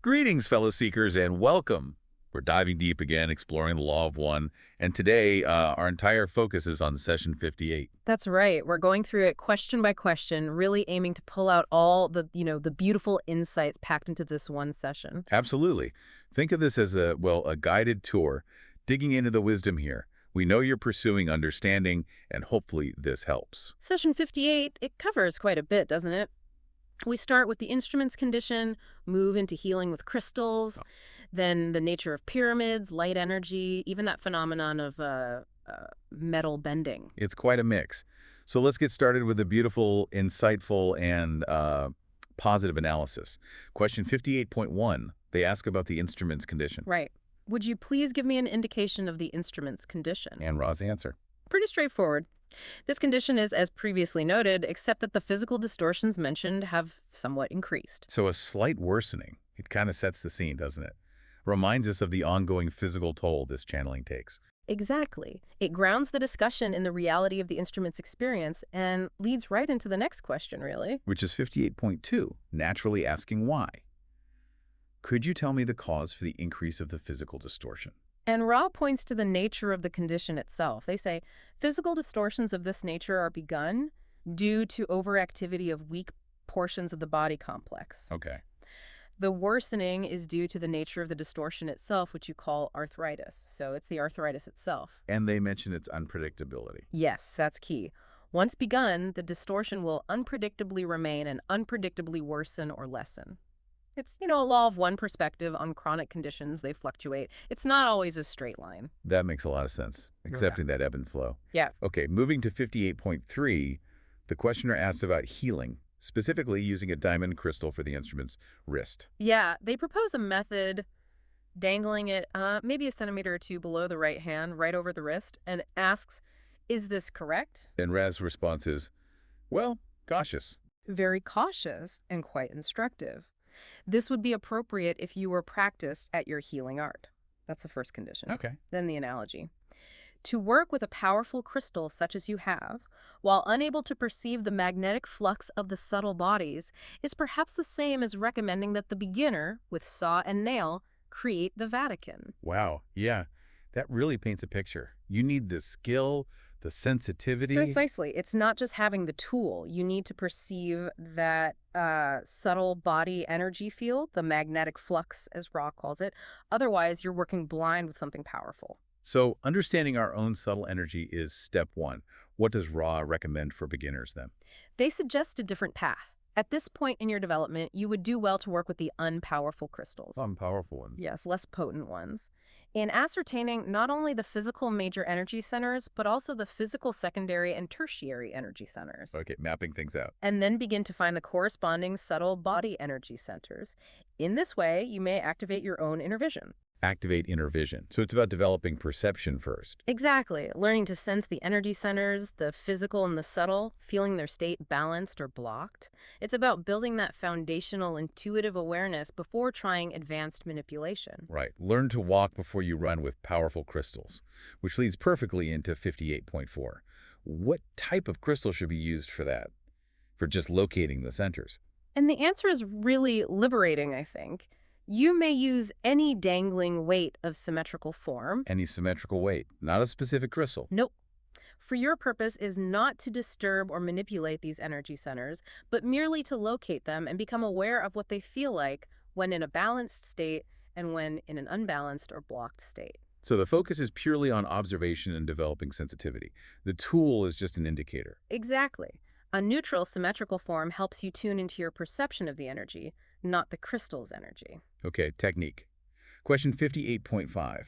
Greetings, fellow seekers, and welcome. We're diving deep again, exploring the law of one, and today our entire focus is on session 58. That's right. We're going through it question by question, really aiming to pull out all the beautiful insights packed into this one session. Absolutely. Think of this as a guided tour, digging into the wisdom here. We know you're pursuing understanding, and hopefully this helps. Session 58, it covers quite a bit, doesn't it? We start with the instruments condition, move into healing with crystals, then the nature of pyramids, light energy, even that phenomenon of metal bending. It's quite a mix. So let's get started with a beautiful, insightful, and positive analysis. Question 58.1, they ask about the instrument's condition. Right. Would you please give me an indication of the instrument's condition? And Ra's answer. Pretty straightforward. This condition is, as previously noted, except that the physical distortions mentioned have somewhat increased. So a slight worsening. It kind of sets the scene, doesn't it? Reminds us of the ongoing physical toll this channeling takes. Exactly. It grounds the discussion in the reality of the instrument's experience and leads right into the next question, really. Which is 58.2, naturally asking why. Could you tell me the cause for the increase of the physical distortion? And Ra points to the nature of the condition itself. They say physical distortions of this nature are begun due to overactivity of weak portions of the body complex. Okay. The worsening is due to the nature of the distortion itself, which you call arthritis. So it's the arthritis itself. And they mention its unpredictability. Yes, that's key. Once begun, the distortion will unpredictably remain and unpredictably worsen or lessen. It's, a law of one perspective on chronic conditions. They fluctuate. It's not always a straight line. That makes a lot of sense, accepting that ebb and flow. Yeah. Okay, moving to 58.3, the questioner asks about healing, specifically using a diamond crystal for the instrument's wrist. Yeah, they propose a method, dangling it maybe a centimeter or two below the right hand, right over the wrist, and asks, is this correct? And Raz's response is, well, cautious. Very cautious and quite instructive. This would be appropriate if you were practiced at your healing art. That's the first condition. Okay. Then the analogy. To work with a powerful crystal such as you have, while unable to perceive the magnetic flux of the subtle bodies, is perhaps the same as recommending that the beginner, with saw and nail, create the Vatican. Wow, yeah, that really paints a picture. You need the skill, the sensitivity. Precisely. It's not just having the tool. You need to perceive that subtle body energy field, the magnetic flux, as Ra calls it. Otherwise, you're working blind with something powerful. So understanding our own subtle energy is step one. What does Ra recommend for beginners then? They suggest a different path. At this point in your development, you would do well to work with the unpowerful crystals. Powerful ones. Yes, less potent ones. In ascertaining not only the physical major energy centers, but also the physical secondary and tertiary energy centers. Okay, mapping things out. And then begin to find the corresponding subtle body energy centers. In this way, you may activate your own inner vision. Activate inner vision. So it's about developing perception first. Exactly. Learning to sense the energy centers, the physical and the subtle, feeling their state balanced or blocked. It's about building that foundational intuitive awareness before trying advanced manipulation. Right. Learn to walk before you run with powerful crystals, which leads perfectly into 58.4. What type of crystal should be used for that? For just locating the centers? And the answer is really liberating, I think. You may use any dangling weight of symmetrical form. Any symmetrical weight, not a specific crystal. Nope. For your purpose is not to disturb or manipulate these energy centers, but merely to locate them and become aware of what they feel like when in a balanced state and when in an unbalanced or blocked state. So the focus is purely on observation and developing sensitivity. The tool is just an indicator. Exactly. A neutral symmetrical form helps you tune into your perception of the energy, not the crystal's energy. Okay, technique. Question 58.5.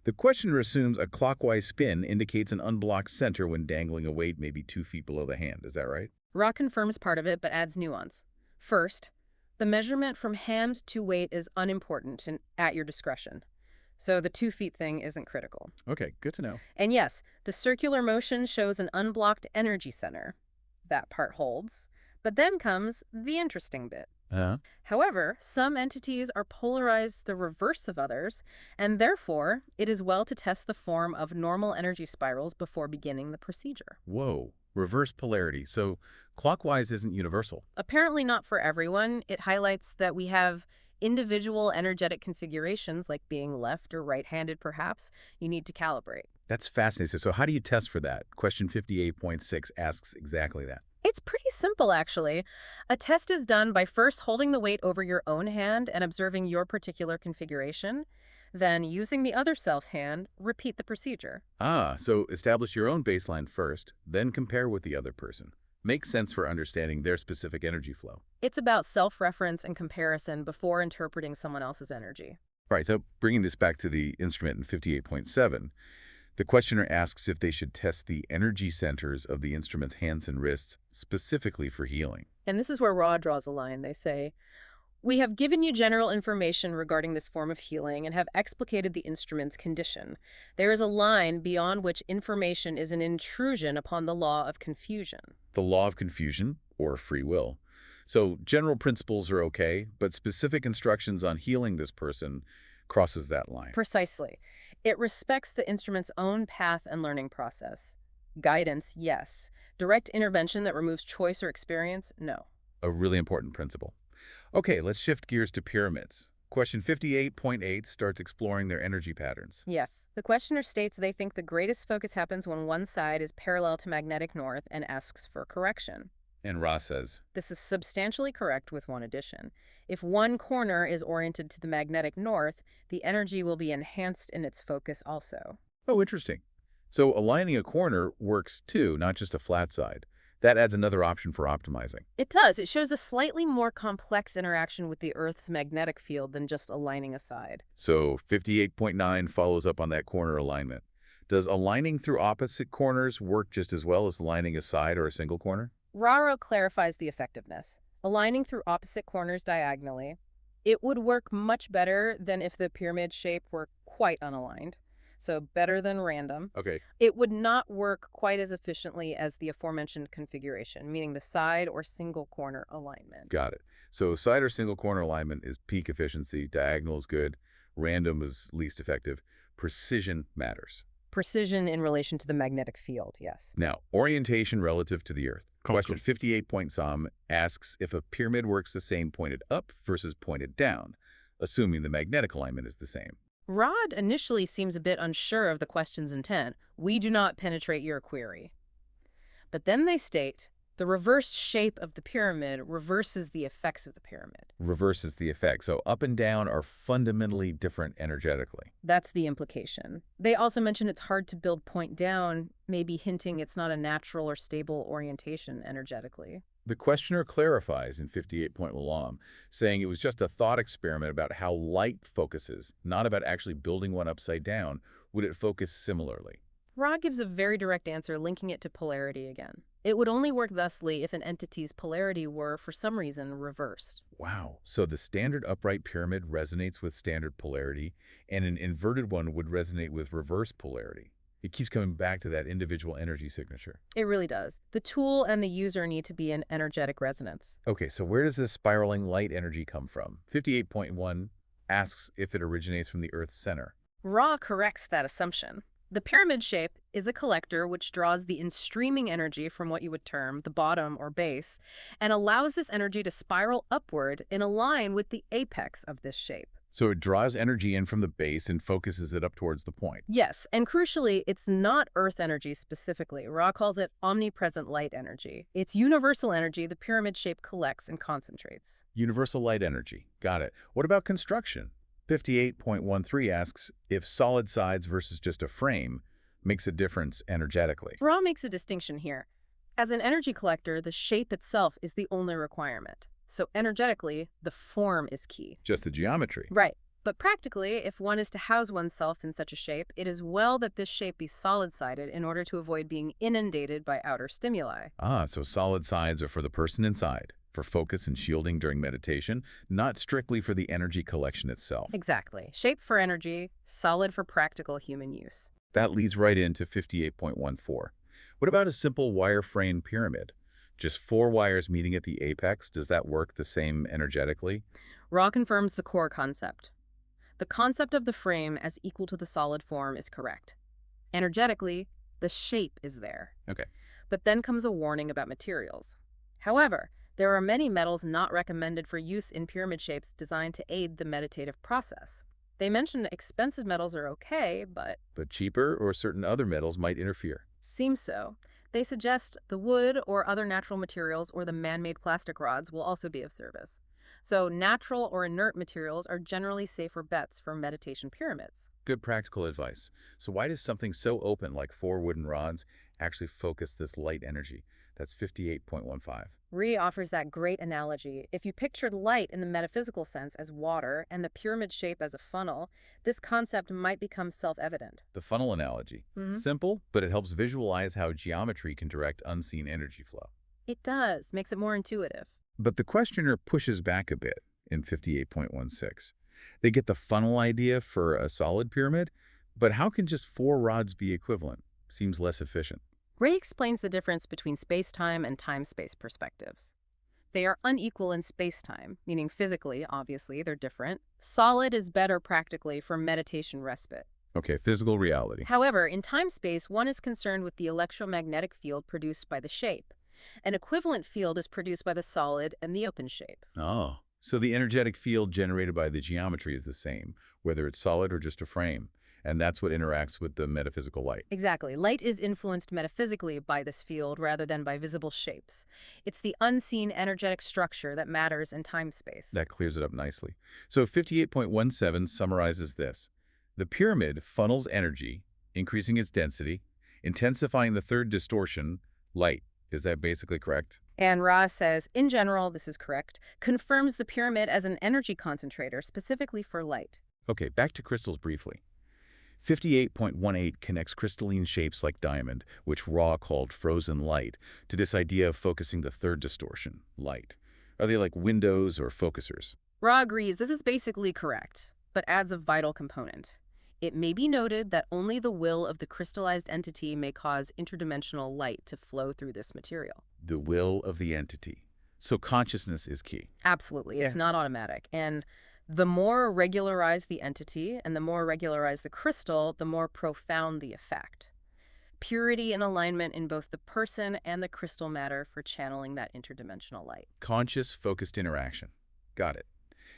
The questioner assumes a clockwise spin indicates an unblocked center when dangling a weight maybe 2 feet below the hand. Is that right? Ra confirms part of it, but adds nuance. First, the measurement from hand to weight is unimportant and at your discretion. So the 2 feet thing isn't critical. Okay, good to know. And yes, the circular motion shows an unblocked energy center. That part holds. But then comes the interesting bit. However, some entities are polarized the reverse of others, and therefore, it is well to test the form of normal energy spirals before beginning the procedure. Whoa, reverse polarity. So clockwise isn't universal. Apparently not for everyone. It highlights that we have Individual energetic configurations, like being left or right-handed perhaps, you need to calibrate. That's fascinating. So how do you test for that? Question 58.6 asks exactly that. It's pretty simple, actually. A test is done by first holding the weight over your own hand and observing your particular configuration. Then, using the other self's hand, repeat the procedure. Ah, so establish your own baseline first, then compare with the other person. Makes sense for understanding their specific energy flow. It's about self-reference and comparison before interpreting someone else's energy. All right, so bringing this back to the instrument in 58.7, the questioner asks if they should test the energy centers of the instrument's hands and wrists specifically for healing. And this is where Ra draws a line. They say, "We have given you general information regarding this form of healing and have explicated the instrument's condition. There is a line beyond which information is an intrusion upon the law of confusion." The law of confusion, or free will. So general principles are okay, but specific instructions on healing this person crosses that line. Precisely. It respects the instrument's own path and learning process. Guidance, yes. Direct intervention that removes choice or experience, no. A really important principle. Okay, let's shift gears to pyramids. Question 58.8 starts exploring their energy patterns. Yes. The questioner states they think the greatest focus happens when one side is parallel to magnetic north and asks for correction. And Ra says, This is substantially correct with one addition. If one corner is oriented to the magnetic north, the energy will be enhanced in its focus also. oh, interesting. So aligning a corner works too, not just a flat side. That adds another option for optimizing. It does. It shows a slightly more complex interaction with the Earth's magnetic field than just aligning a side. So 58.9 follows up on that corner alignment. Does aligning through opposite corners work just as well as aligning a side or a single corner? Raro clarifies the effectiveness. Aligning through opposite corners diagonally, it would work much better than if the pyramid shape were quite unaligned. So better than random. Okay, It would not work quite as efficiently as the aforementioned configuration, meaning the side or single corner alignment. got it. So side or single corner alignment is peak efficiency, diagonal is good, random is least effective. Precision matters. Precision in relation to the magnetic field, yes. Now, orientation relative to the Earth. Cool, Question cool. 58.some asks if a pyramid works the same pointed up versus pointed down, assuming the magnetic alignment is the same. Rod initially seems a bit unsure of the question's intent. We do not penetrate your query. But then they state, the reversed shape of the pyramid reverses the effects of the pyramid. Reverses the effect. So up and down are fundamentally different energetically. That's the implication. They also mention it's hard to build point down, maybe hinting it's not a natural or stable orientation energetically. The questioner clarifies in 58.1, saying it was just a thought experiment about how light focuses, not about actually building one upside down. Would it focus similarly? Ra gives a very direct answer, linking it to polarity again. It would only work thusly if an entity's polarity were, for some reason, reversed. Wow. So the standard upright pyramid resonates with standard polarity, and an inverted one would resonate with reverse polarity. It keeps coming back to that individual energy signature. It really does. The tool and the user need to be in energetic resonance. Okay, so where does this spiraling light energy come from? 58.1 asks if it originates from the Earth's center. Ra corrects that assumption. The pyramid shape is a collector which draws the in-streaming energy from what you would term the bottom or base and allows this energy to spiral upward in a line with the apex of this shape. So it draws energy in from the base and focuses it up towards the point. Yes, and crucially, it's not Earth energy specifically. Ra calls it omnipresent light energy. It's universal energy the pyramid shape collects and concentrates. Universal light energy. Got it. What about construction? 58.13 asks if solid sides versus just a frame makes a difference energetically. Ra makes a distinction here. As an energy collector, the shape itself is the only requirement. So energetically, the form is key. Just the geometry. Right. But practically, if one is to house oneself in such a shape, it is well that this shape be solid-sided in order to avoid being inundated by outer stimuli. Ah, so solid sides are for the person inside, for focus and shielding during meditation, not strictly for the energy collection itself. Exactly. Shape for energy, solid for practical human use. That leads right into 58.14. What about a simple wire-frame pyramid? Just 4 wires meeting at the apex, does that work the same energetically? Ra confirms the core concept. The concept of the frame as equal to the solid form is correct. Energetically, the shape is there. Okay. But then comes a warning about materials. However, There are many metals not recommended for use in pyramid shapes designed to aid the meditative process. They mention expensive metals are okay, but But cheaper or certain other metals might interfere. seems so. They suggest the wood or other natural materials or the man-made plastic rods will also be of service. So natural or inert materials are generally safer bets for meditation pyramids. Good practical advice. So why does something so open like 4 wooden rods actually focus this light energy? That's 58.15. Rhee offers that great analogy. If you pictured light in the metaphysical sense as water and the pyramid shape as a funnel, this concept might become self-evident. The funnel analogy. Simple, but it helps visualize how geometry can direct unseen energy flow. It does, makes it more intuitive. But the questioner pushes back a bit in 58.16. They get the funnel idea for a solid pyramid, but how can just 4 rods be equivalent? Seems less efficient. Rhee explains the difference between space-time and time-space perspectives. They are unequal in space-time, meaning physically, obviously, they're different. Solid is better practically for meditation respite. Okay, physical reality. However, in time-space, one is concerned with the electromagnetic field produced by the shape. An equivalent field is produced by the solid and the open shape. Oh, so the energetic field generated by the geometry is the same, whether it's solid or just a frame. And that's what interacts with the metaphysical light. Exactly. Light is influenced metaphysically by this field rather than by visible shapes. It's the unseen energetic structure that matters in time-space. That clears it up nicely. So 58.17 summarizes this. The pyramid funnels energy, increasing its density, intensifying the third distortion, light. Is that basically correct? And Ra says, in general, this is correct, confirms the pyramid as an energy concentrator specifically for light. Okay, back to crystals briefly. 58.18 connects crystalline shapes like diamond, which Ra called frozen light, to this idea of focusing the third distortion, light. Are they like windows or focusers? Ra agrees this is basically correct, but adds a vital component. It may be noted that only the will of the crystallized entity may cause interdimensional light to flow through this material. The will of the entity. So consciousness is key. Absolutely. It's not automatic. And the more regularized the entity and the more regularized the crystal, the more profound the effect. Purity and alignment in both the person and the crystal matter for channeling that interdimensional light. Conscious, focused interaction. Got it.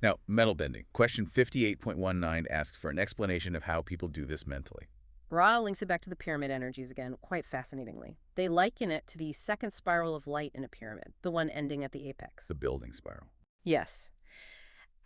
Now, metal bending. Question 58.19 asks for an explanation of how people do this mentally. Ra links it back to the pyramid energies again, quite fascinatingly. They liken it to the second spiral of light in a pyramid, the one ending at the apex. The building spiral. Yes.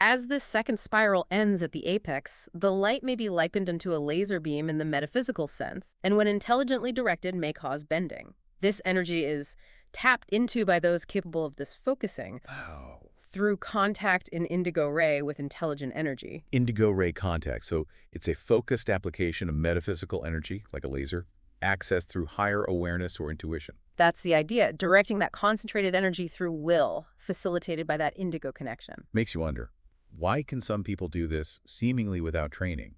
As this second spiral ends at the apex, the light may be likened into a laser beam in the metaphysical sense, and when intelligently directed may cause bending. This energy is tapped into by those capable of this focusing. Wow. Through contact in indigo ray with intelligent energy. Indigo ray contact. So it's a focused application of metaphysical energy, like a laser, accessed through higher awareness or intuition. That's the idea, directing that concentrated energy through will, facilitated by that indigo connection. Makes you wonder, why can some people do this seemingly without training?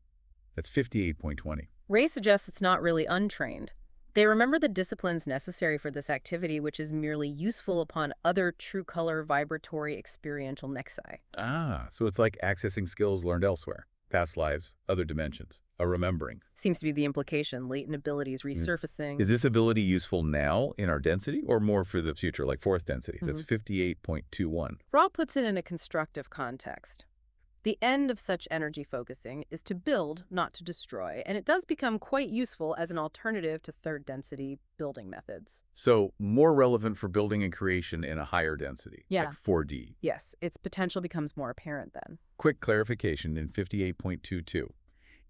That's 58.20. Ray suggests it's not really untrained. They remember the disciplines necessary for this activity, which is merely useful upon other true color vibratory experiential nexi. Ah, so it's like accessing skills learned elsewhere. Past lives, other dimensions, a remembering. Seems to be the implication, latent abilities resurfacing. Is this ability useful now in our density or more for the future, like fourth density? That's 58.21. Ra puts it in a constructive context. The end of such energy focusing is to build, not to destroy, and it does become quite useful as an alternative to third density building methods. So more relevant for building and creation in a higher density, Yeah. like 4D. Yes, its potential becomes more apparent then. Quick clarification in 58.22.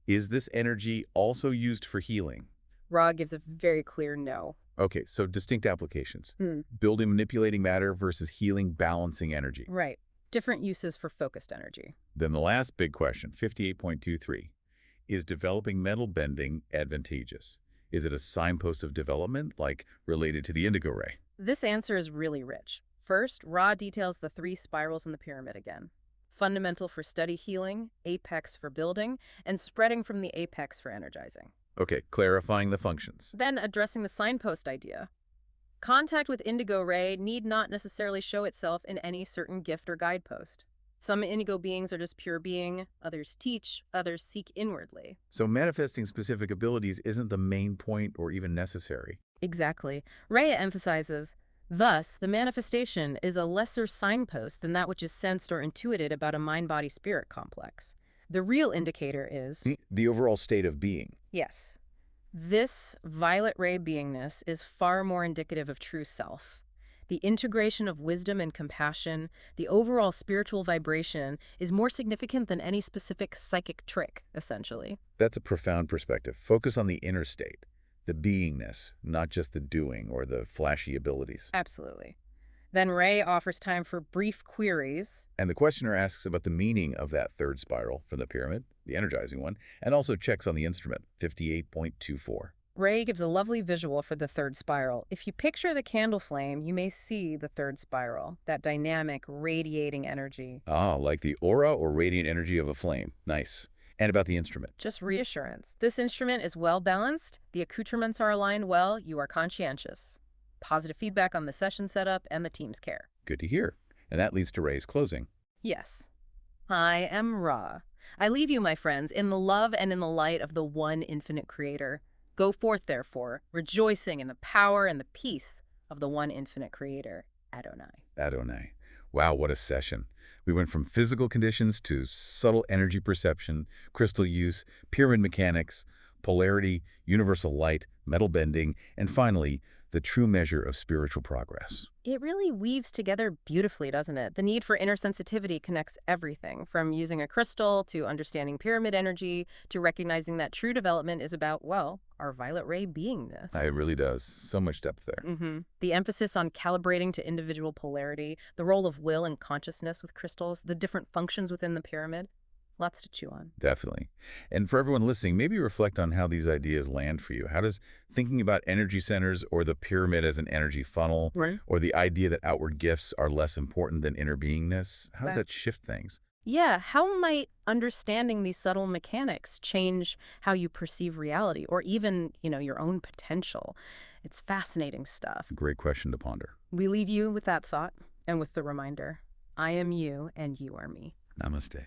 Is this energy also used for healing? Ra gives a very clear no. Okay, so distinct applications. Building manipulating matter versus healing balancing energy. Right. Different uses for focused energy. Then the last big question, 58.23. Is developing metal bending advantageous? Is it a signpost of development, like related to the indigo ray? This answer is really rich. First, Ra details the 3 spirals in the pyramid again. Fundamental for study healing, apex for building, and spreading from the apex for energizing. Okay, clarifying the functions. Then addressing the signpost idea. Contact with indigo ray need not necessarily show itself in any certain gift or guidepost. Some indigo beings are just pure being, others teach, others seek inwardly. So manifesting specific abilities isn't the main point or even necessary. Exactly. Rhea emphasizes, Thus, the manifestation is a lesser signpost than that which is sensed or intuited about a mind-body-spirit complex. The real indicator is, The overall state of being. yes, this violet ray beingness is far more indicative of true self. The integration of wisdom and compassion, the overall spiritual vibration, is more significant than any specific psychic trick, essentially. That's a profound perspective. Focus on the inner state, the beingness, not just the doing or the flashy abilities. Absolutely. Then Ray offers time for brief queries. And the questioner asks about the meaning of that third spiral from the pyramid, the energizing one, and also checks on the instrument, 58.24. Ray gives a lovely visual for the third spiral. If you picture the candle flame, you may see the third spiral, that dynamic, radiating energy. Ah, like the aura or radiant energy of a flame. Nice. And about the instrument. Just reassurance. This instrument is well balanced, the accoutrements are aligned well, you are conscientious. Positive feedback on the session setup and the team's care. Good to hear. And that leads to Ray's closing. Yes. I am Ra. I leave you, my friends, in the love and in the light of the one infinite creator. Go forth, therefore, rejoicing in the power and the peace of the one infinite creator, Adonai. Adonai. Wow, what a session. We went from physical conditions to subtle energy perception, crystal use, pyramid mechanics, polarity, universal light, metal bending, and finally, the true measure of spiritual progress. It really weaves together beautifully, doesn't it? The need for inner sensitivity connects everything, from using a crystal to understanding pyramid energy to recognizing that true development is about, well, our violet ray beingness. It really does. So much depth there. The emphasis on calibrating to individual polarity, the role of will and consciousness with crystals, the different functions within the pyramid. Lots to chew on. Definitely. And for everyone listening, maybe reflect on how these ideas land for you. How does thinking about energy centers or the pyramid as an energy funnel, Right. or the idea that outward gifts are less important than inner beingness, how does that shift things? Yeah, how might understanding these subtle mechanics change how you perceive reality or even, your own potential? It's fascinating stuff. Great question to ponder. We leave you with that thought and with the reminder, I am you and you are me. Namaste.